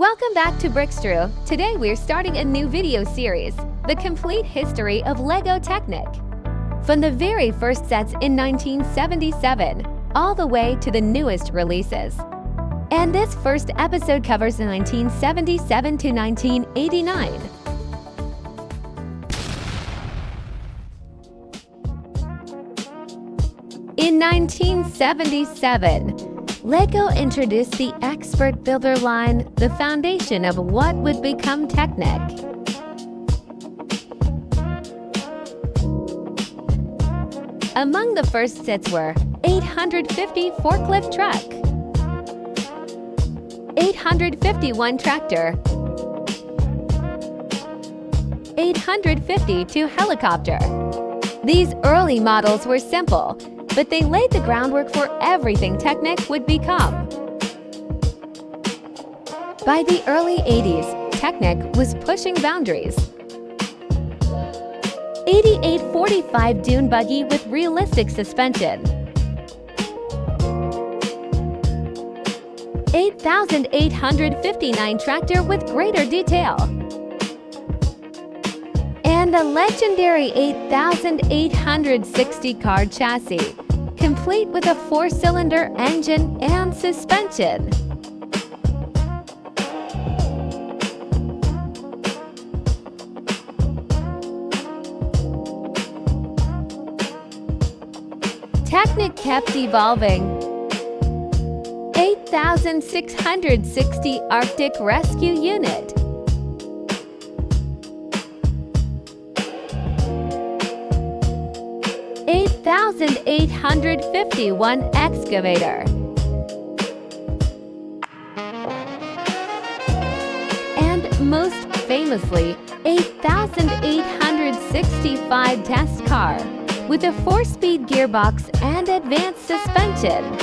Welcome back to Brickstrew. Today we're starting a new video series, The Complete History of LEGO Technic. From the very first sets in 1977, all the way to the newest releases. And this first episode covers 1977 to 1989. In 1977, LEGO introduced the Expert Builder line, the foundation of what would become Technic. Among the first sets were 850 forklift truck, 851 tractor, 852 helicopter. These early models were simple, but they laid the groundwork for everything Technic would become. By the early 80s, Technic was pushing boundaries. 8845 dune buggy with realistic suspension, 8859 tractor with greater detail, and the legendary 8860 car chassis, complete with a 4-cylinder engine and suspension. Technic kept evolving. 8660 Arctic Rescue Unit, 8851 excavator, and most famously, 8865 test car with a 4-speed gearbox and advanced suspension.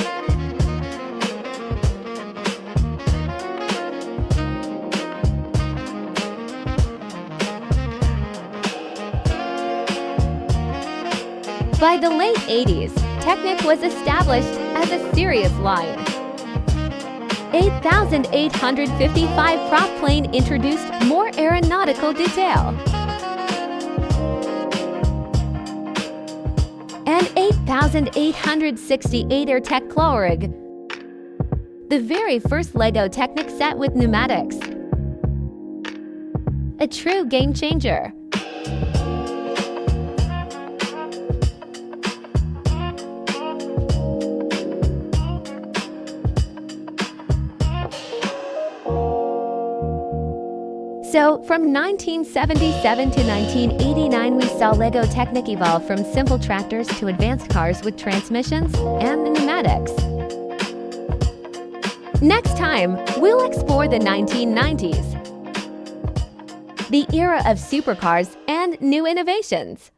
By the late 80s, Technic was established as a serious line. 8855 prop plane introduced more aeronautical detail. And 8868 AirTech Clorig, the very first LEGO Technic set with pneumatics. A true game changer. So, from 1977 to 1989, we saw LEGO Technic evolve from simple tractors to advanced cars with transmissions and pneumatics. Next time, we'll explore the 1990s, the era of supercars and new innovations.